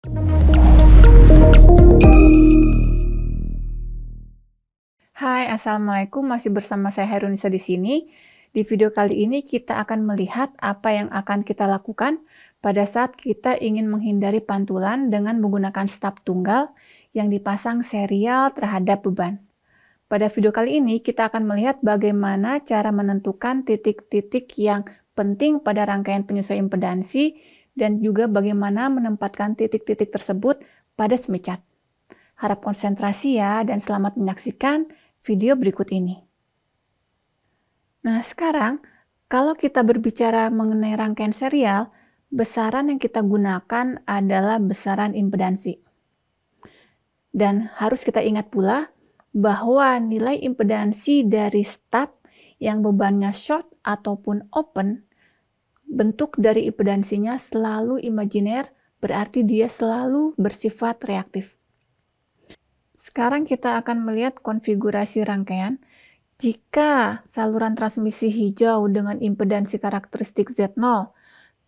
Hai, Assalamualaikum. Masih bersama saya Hairunisa di sini. Di video kali ini kita akan melihat apa yang akan kita lakukan pada saat kita ingin menghindari pantulan dengan menggunakan staf tunggal yang dipasang serial terhadap beban. Pada video kali ini kita akan melihat bagaimana cara menentukan titik-titik yang penting pada rangkaian penyesuaian impedansi dan juga bagaimana menempatkan titik-titik tersebut pada smith chart. Harap konsentrasi ya dan selamat menyaksikan video berikut ini. Nah, sekarang kalau kita berbicara mengenai rangkaian serial, besaran yang kita gunakan adalah besaran impedansi. Dan harus kita ingat pula bahwa nilai impedansi dari staf yang bebannya short ataupun open, bentuk dari impedansinya selalu imajiner, berarti dia selalu bersifat reaktif. Sekarang kita akan melihat konfigurasi rangkaian. Jika saluran transmisi hijau dengan impedansi karakteristik Z0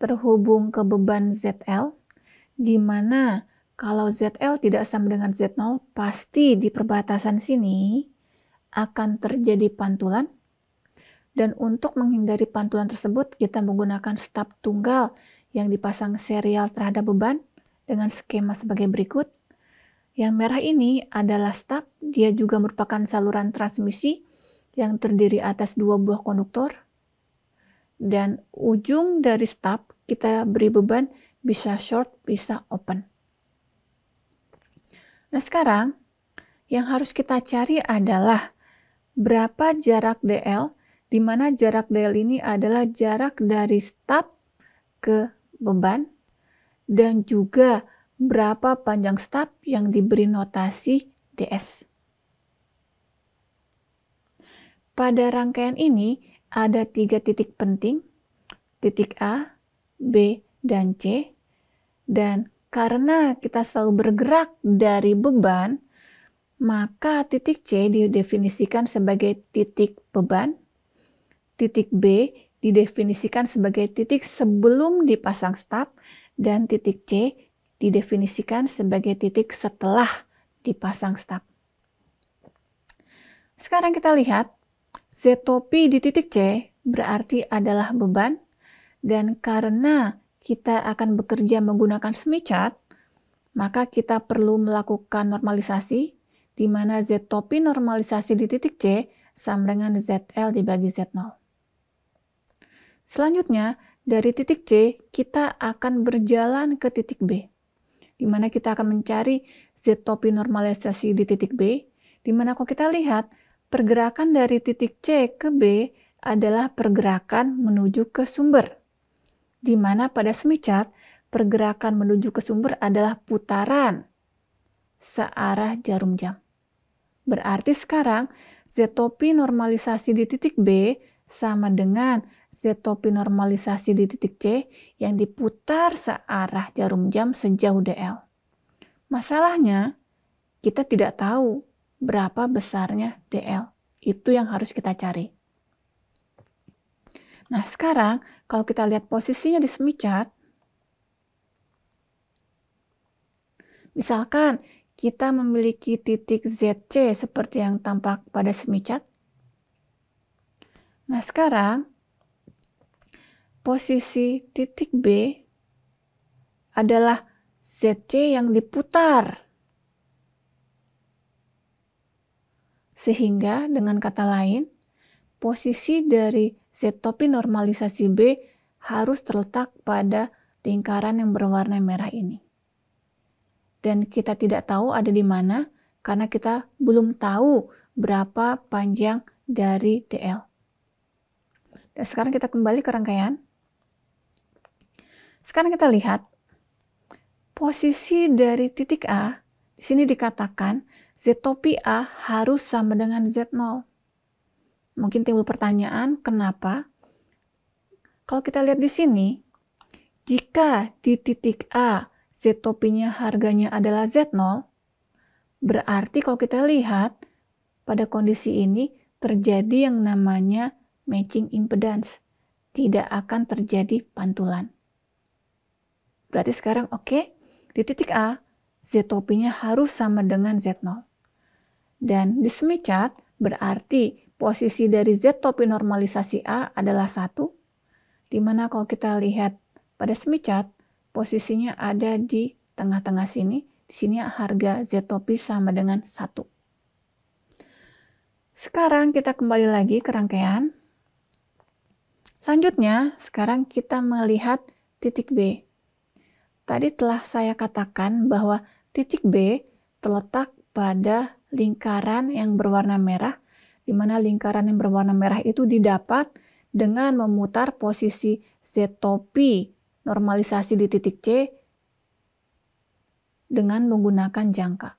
terhubung ke beban ZL, di mana kalau ZL tidak sama dengan Z0, pasti di perbatasan sini akan terjadi pantulan. Dan untuk menghindari pantulan tersebut, kita menggunakan staf tunggal yang dipasang serial terhadap beban dengan skema sebagai berikut. Yang merah ini adalah staf, dia juga merupakan saluran transmisi yang terdiri atas dua buah konduktor. Dan ujung dari staf kita beri beban bisa short, bisa open. Nah sekarang yang harus kita cari adalah berapa jarak DL, di mana jarak DL ini adalah jarak dari staf ke beban, dan juga berapa panjang staf yang diberi notasi DS. Pada rangkaian ini ada 3 titik penting, titik A, B, dan C. Dan karena kita selalu bergerak dari beban, maka titik C didefinisikan sebagai titik beban, titik B didefinisikan sebagai titik sebelum dipasang staf, dan titik C didefinisikan sebagai titik setelah dipasang staf. Sekarang kita lihat, ZOP di titik C berarti adalah beban, dan karena kita akan bekerja menggunakan smith chart, maka kita perlu melakukan normalisasi, di mana ZOP normalisasi di titik C sama dengan ZL dibagi Z0. Selanjutnya, dari titik C, kita akan berjalan ke titik B, di mana kita akan mencari ZOP normalisasi di titik B, di mana kalau kita lihat, pergerakan dari titik C ke B adalah pergerakan menuju ke sumber, di mana pada smith chart, pergerakan menuju ke sumber adalah putaran searah jarum jam. Berarti sekarang ZOP normalisasi di titik B sama dengan ZOP normalisasi di titik C yang diputar searah jarum jam sejauh DL. Masalahnya, kita tidak tahu berapa besarnya DL. Itu yang harus kita cari. Nah, sekarang kalau kita lihat posisinya di smith chart, misalkan kita memiliki titik ZC seperti yang tampak pada smith chart. Nah, sekarang posisi titik B adalah ZC yang diputar. Sehingga dengan kata lain, posisi dari ZOP normalisasi B harus terletak pada lingkaran yang berwarna merah ini. Dan kita tidak tahu ada di mana karena kita belum tahu berapa panjang dari DL. Dan sekarang kita kembali ke rangkaian. Sekarang kita lihat posisi dari titik A. Di sini dikatakan ZOP A harus sama dengan Z0. Mungkin timbul pertanyaan, kenapa? Kalau kita lihat di sini, jika di titik A ZOP-nya harganya adalah Z0, berarti kalau kita lihat pada kondisi ini terjadi yang namanya matching impedance. Tidak akan terjadi pantulan. Berarti sekarang oke, Di titik A, Z-topinya harus sama dengan Z0. Dan di semi chart berarti posisi dari Z-topi normalisasi A adalah 1, di mana kalau kita lihat pada semi chart, posisinya ada di tengah-tengah sini. Di sini harga Z-topi sama dengan 1. Sekarang kita kembali lagi ke rangkaian. Selanjutnya, sekarang kita melihat titik B. Tadi telah saya katakan bahwa titik B terletak pada lingkaran yang berwarna merah, di mana lingkaran yang berwarna merah itu didapat dengan memutar posisi Z-topi normalisasi di titik C dengan menggunakan jangka.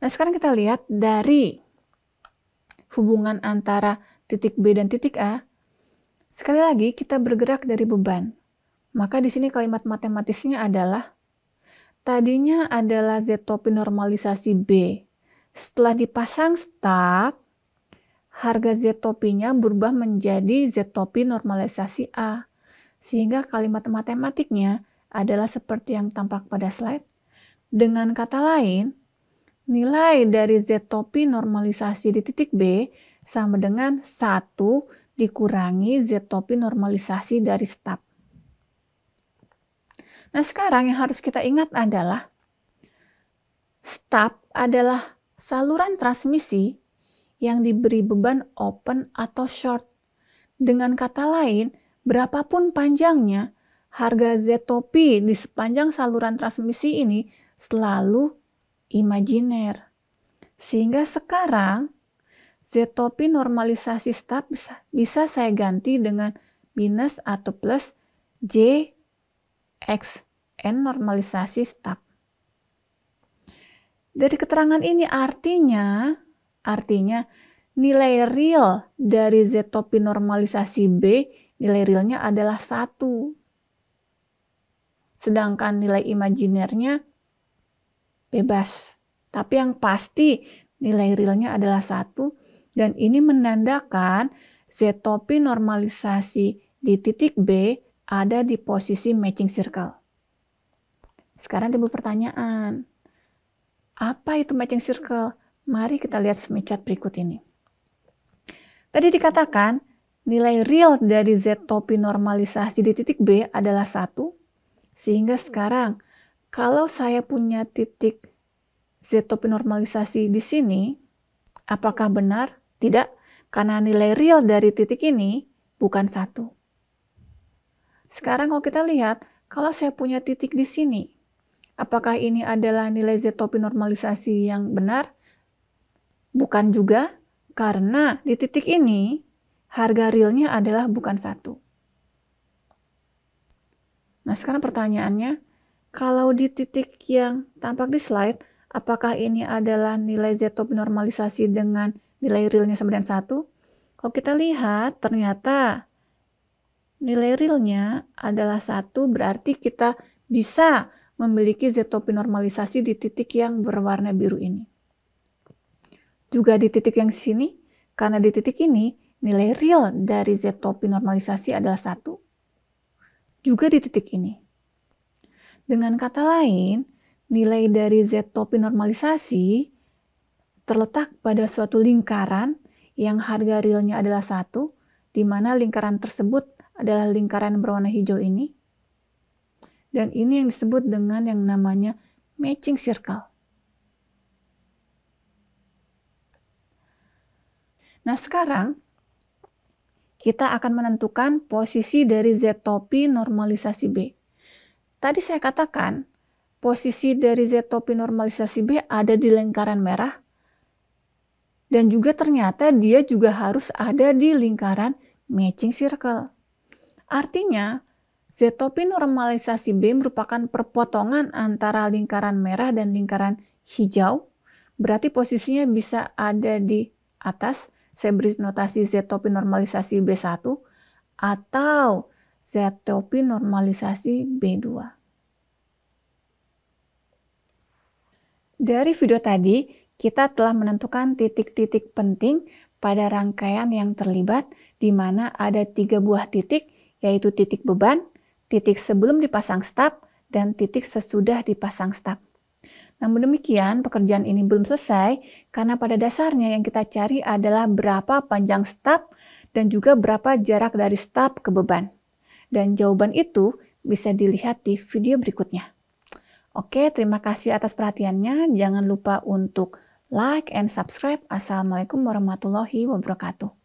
Nah, sekarang kita lihat dari hubungan antara titik B dan titik A. Sekali lagi, kita bergerak dari beban. Maka di sini kalimat matematisnya adalah tadinya adalah Z-topi normalisasi B. Setelah dipasang stop, harga Z-topinya berubah menjadi Z-topi normalisasi A. Sehingga kalimat matematiknya adalah seperti yang tampak pada slide. Dengan kata lain, nilai dari Z-topi normalisasi di titik B sama dengan 1 dikurangi Z-topi normalisasi dari stop. Nah, sekarang yang harus kita ingat adalah stop adalah saluran transmisi yang diberi beban open atau short. Dengan kata lain, berapapun panjangnya, harga Z-topi di sepanjang saluran transmisi ini selalu imajiner. Sehingga sekarang Z-topi normalisasi stop bisa saya ganti dengan minus atau plus JXN normalisasi stop. Dari keterangan ini artinya nilai real dari Z-topi normalisasi B, nilai realnya adalah 1. Sedangkan nilai imajinernya bebas. Tapi yang pasti nilai realnya adalah 1. Dan ini menandakan Z-topi normalisasi di titik B ada di posisi matching circle. Sekarang timbul pertanyaan, apa itu matching circle? Mari kita lihat semi chart berikut ini. Tadi dikatakan nilai real dari Z-topi normalisasi di titik B adalah 1. Sehingga sekarang kalau saya punya titik Z-topi normalisasi di sini, apakah benar? Tidak, karena nilai real dari titik ini bukan 1. Sekarang kalau kita lihat, kalau saya punya titik di sini, apakah ini adalah nilai Z-topi normalisasi yang benar? Bukan juga, karena di titik ini harga realnya adalah bukan 1. Nah, sekarang pertanyaannya, kalau di titik yang tampak di slide, apakah ini adalah nilai Z-topi normalisasi dengan nilai realnya sama dengan 1? Kalau kita lihat, ternyata nilai realnya adalah 1, berarti kita bisa memiliki Z-topi normalisasi di titik yang berwarna biru ini. Juga di titik yang sini, karena di titik ini nilai real dari Z-topi normalisasi adalah 1. Juga di titik ini. Dengan kata lain, nilai dari Z-topi normalisasi terletak pada suatu lingkaran yang harga realnya adalah 1, di mana lingkaran tersebut adalah lingkaran berwarna hijau ini. Dan ini yang disebut dengan yang namanya matching circle. Nah, sekarang kita akan menentukan posisi dari Z-topi normalisasi B. Tadi saya katakan posisi dari Z-topi normalisasi B ada di lingkaran merah. Dan juga ternyata dia juga harus ada di lingkaran matching circle. Artinya, Z-topi normalisasi B merupakan perpotongan antara lingkaran merah dan lingkaran hijau. Berarti posisinya bisa ada di atas. Saya beri notasi Z-topi normalisasi B1 atau Z-topi normalisasi B2. Dari video tadi, kita telah menentukan titik-titik penting pada rangkaian yang terlibat, di mana ada 3 buah titik, yaitu titik beban, titik sebelum dipasang stop, dan titik sesudah dipasang stap. Namun demikian, pekerjaan ini belum selesai karena pada dasarnya yang kita cari adalah berapa panjang stap dan juga berapa jarak dari stap ke beban. Dan jawaban itu bisa dilihat di video berikutnya. Oke, terima kasih atas perhatiannya. Jangan lupa untuk like and subscribe. Assalamualaikum warahmatullahi wabarakatuh.